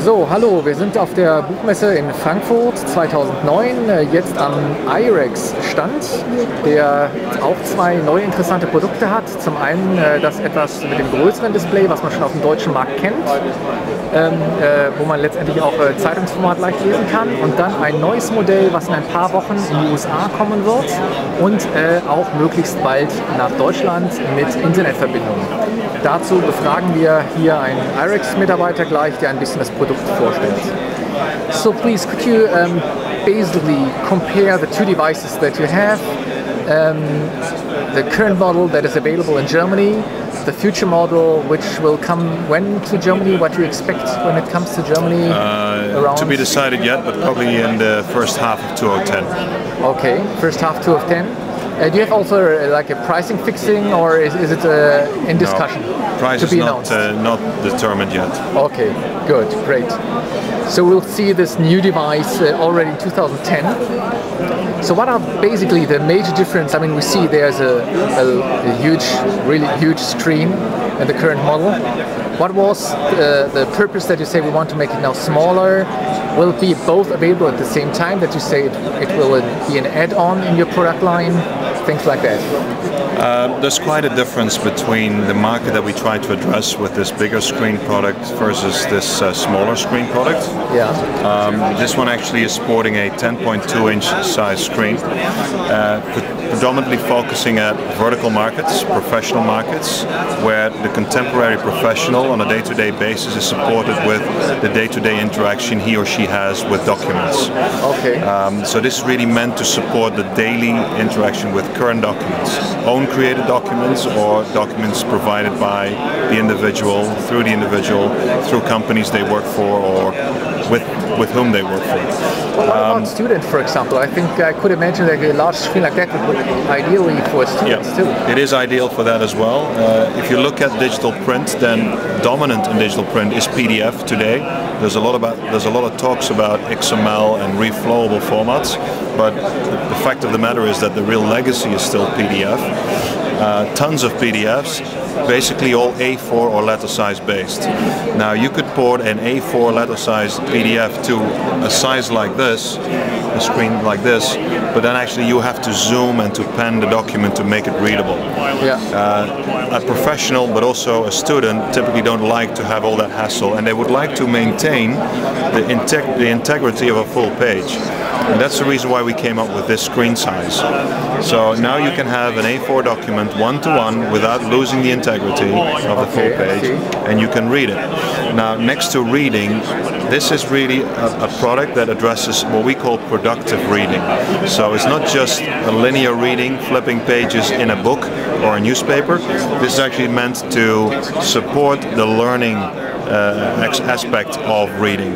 So, hallo, wir sind auf der Buchmesse in Frankfurt 2009, jetzt am Irex Stand, der auch zwei neue interessante Produkte hat. Zum einen das etwas mit dem größeren Display, was man schon auf dem deutschen Markt kennt, wo man letztendlich auch Zeitungsformat leicht lesen kann, und dann ein neues Modell, was in ein paar Wochen in die USA kommen wird und auch möglichst bald nach Deutschland mit Internetverbindung. Dazu befragen wir hier einen Irex-Mitarbeiter gleich, der ein bisschen das Produkt vorstellt. So please, could you basically compare the two devices that you have, the current model that is available in Germany, the future model which will come when to Germany, what do you expect when it comes to Germany? To be decided yet, but probably in the first half of 2010. Okay, first half 2010. Do you have also like a pricing fixing, or is it in discussion? No, price to is be not determined yet. Okay, good, great. So we'll see this new device already in 2010. So what are basically the major difference? I mean, we see there's a huge, really huge screen in the current model. What was the purpose that you say we want to make it now smaller? Will it be both available at the same time, that you say it will be an add-on in your product line? Things like that. There's quite a difference between the market that we try to address with this bigger screen product versus this smaller screen product. Yeah. This one actually is sporting a 10.2-inch size screen, predominantly focusing at vertical markets, professional markets, where the contemporary professional on a day-to-day basis is supported with the day-to-day interaction he or she has with documents. Okay. So this is really meant to support the daily interaction with current documents, own created documents or documents provided by the individual, through companies they work for, or with whom they work for. What about students, for example? I think I could imagine that a large screen like that would be ideally for students too. It is ideal for that as well. If you look at digital print, then dominant in digital print is PDF today. There's a lot of talks about XML and reflowable formats, but the fact of the matter is that the real legacy is still PDF. Tons of PDFs, basically all A4 or letter size based. Now you could port an A4 letter size PDF to a size like this, a screen like this, but then actually you have to zoom and to pen the document to make it readable. Yeah. A professional but also a student typically don't like to have all that hassle, and they would like to maintain the integrity of a full page. And that's the reason why we came up with this screen size. So now you can have an A4 document one-to-one without losing the integrity of the full page, and you can read it. Now, next to reading, this is really a product that addresses what we call productive reading. So it's not just a linear reading, flipping pages in a book or a newspaper. This is actually meant to support the learning aspect of reading.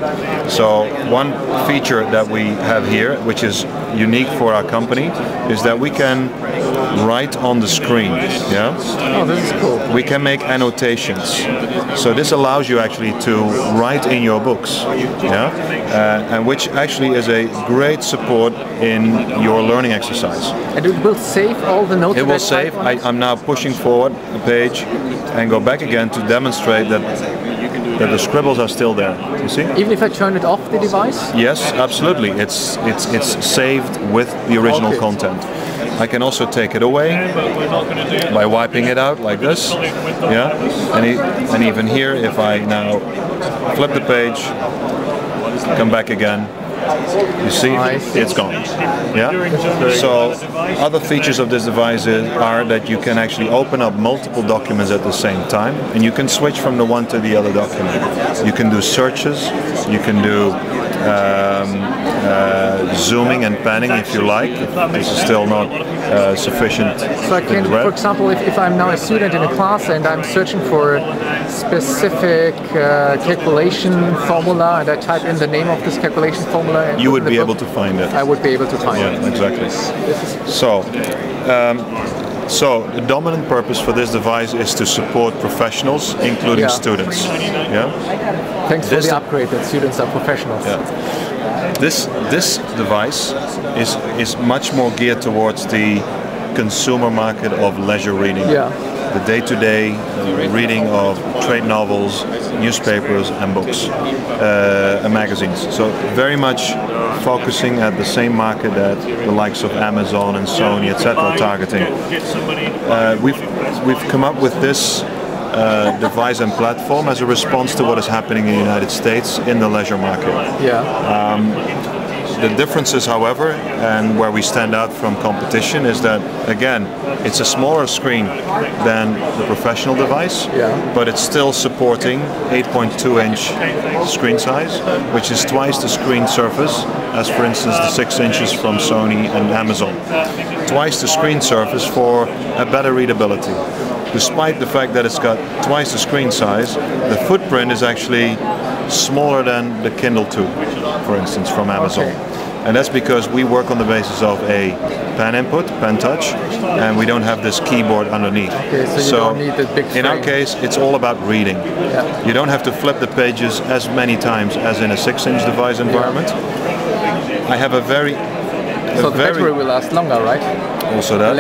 So one feature that we have here, which is unique for our company, is that we can write on the screen. Yeah. Oh, this is cool. We can make annotations. So this allows you actually to write in your books. Yeah. And which actually is a great support in your learning exercise. And it will save all the notes. It will save. I'm now pushing forward the page and go back again to demonstrate that the scribbles are still there. You see? Even if I turn it off the device? Yes, absolutely. It's saved with the original content. I can also take it away by wiping it out like this. Yeah, and even here, if I now flip the page, come back again, you see, it's gone. Yeah. So other features of this device are that you can actually open up multiple documents at the same time, and you can switch from the one to the other document. You can do searches. You can do zooming and panning if you like. This is still not sufficient. So I can, for example, if I'm now a student in a class and I'm searching for a specific calculation formula, and I type in the name of this calculation formula, and you would be able to find it. I would be able to find it. Yeah, exactly. So the dominant purpose for this device is to support professionals, including students. Yeah. Thanks for the upgrade that students are professionals. Yeah. This device is much more geared towards the consumer market of leisure reading. Yeah. the day-to-day reading of trade novels, newspapers and books and magazines. So very much focusing at the same market that the likes of Amazon and Sony, etc. are targeting. We've come up with this device and platform as a response to what is happening in the United States in the leisure market. The differences, however, and where we stand out from competition is that, again, it's a smaller screen than the professional device, but it's still supporting 8.2-inch screen size, which is twice the screen surface as, for instance, the 6 inches from Sony and Amazon. Twice the screen surface for a better readability. Despite the fact that it's got twice the screen size, the footprint is actually smaller than the Kindle 2, for instance, from Amazon. And that's because we work on the basis of a pen input, pen touch, and we don't have this keyboard underneath. So you don't need the big frame. In our case, it's all about reading. You don't have to flip the pages as many times as in a 6-inch device environment. I have a very... So the battery will last longer, right? Also that.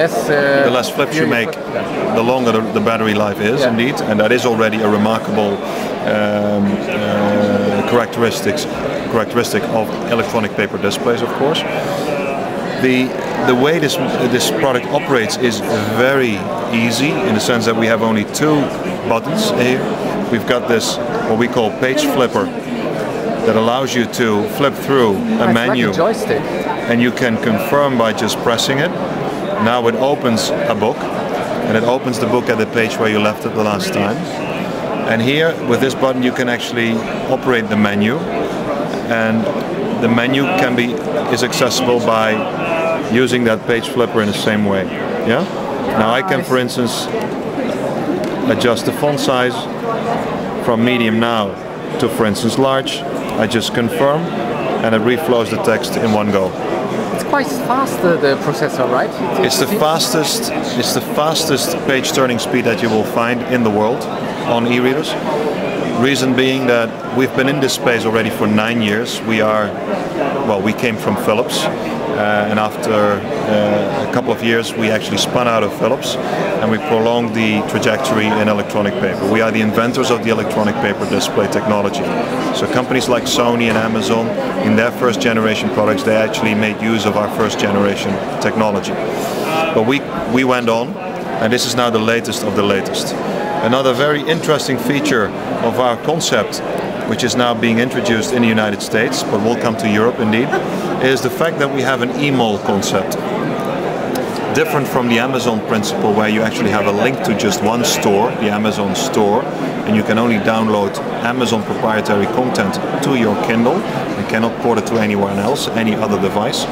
The less flips you make, the longer the battery life is, indeed, and that is already a remarkable characteristic of electronic paper displays, of course. The way this product operates is very easy in the sense that we have only 2 buttons here. We've got this what we call page flipper that allows you to flip through a menu. Like a joystick. And you can confirm by just pressing it. Now it opens a book, and it opens the book at the page where you left it the last time. And here, with this button, you can actually operate the menu, and the menu is accessible by using that page flipper in the same way. Yeah. Now I can, for instance, adjust the font size from medium now to, for instance, large. I just confirm, and it reflows the text in one go. It's quite fast, the processor, right? It's the fastest page turning speed that you will find in the world on e-readers. Reason being that we've been in this space already for 9 years. We came from Philips, and after a couple of years we actually spun out of Philips, and we prolonged the trajectory in electronic paper. We are the inventors of the electronic paper display technology. So companies like Sony and Amazon, in their first generation products, they actually made use of our first generation technology. But we went on, and this is now the latest of the latest. Another very interesting feature of our concept, which is now being introduced in the United States, but will come to Europe indeed, is the fact that we have an e-mall concept. Different from the Amazon principle, where you actually have a link to just one store, the Amazon store, and you can only download Amazon proprietary content to your Kindle and cannot port it to anyone else, any other device.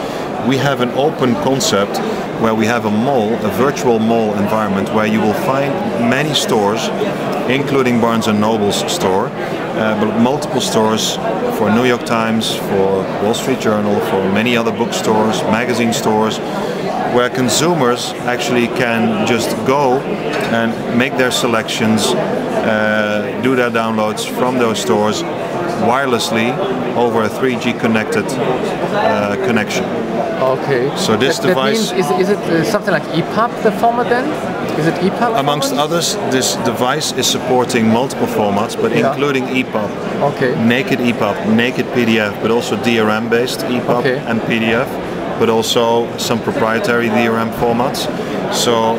We have an open concept where we have a mall, a virtual mall environment, where you will find many stores, including Barnes & Noble's store, but multiple stores for New York Times, for Wall Street Journal, for many other bookstores, magazine stores, where consumers actually can just go and make their selections, do their downloads from those stores wirelessly over a 3G connected connection. Okay. So this device... That means, is it something like EPUB, the format then? Is it EPUB? Amongst others, this device is supporting multiple formats, but including EPUB. Okay. Naked EPUB, naked PDF, but also DRM-based EPUB and PDF, but also some proprietary DRM formats. So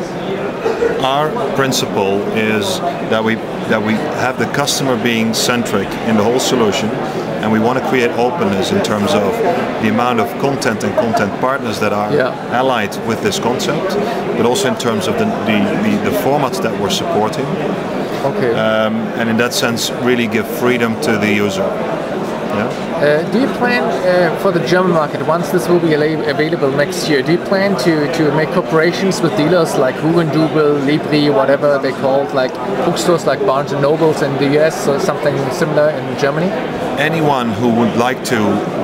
our principle is that we have the customer being centric in the whole solution, and we want to create openness in terms of the amount of content and content partners that are allied with this concept, but also in terms of the formats that we're supporting. Okay. And in that sense, really give freedom to the user. Do you plan for the German market, once this will be available next year, do you plan to make cooperations with dealers like Hugendubel, Libri, whatever they called, like bookstores like Barnes & Nobles in the US, or something similar in Germany? Anyone who would like to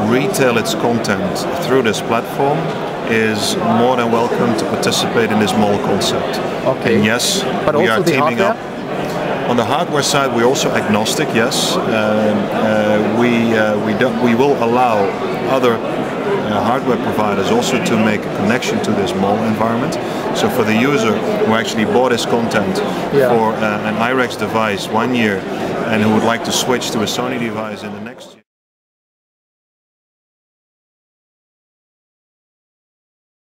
retail its content through this platform is more than welcome to participate in this mall concept. Okay. And yes, but we also are teaming up. On the hardware side, we're also agnostic. Yes, we will allow other hardware providers also to make a connection to this mall environment. So for the user who actually bought his content for an Irex device 1 year and who would like to switch to a Sony device in the next year.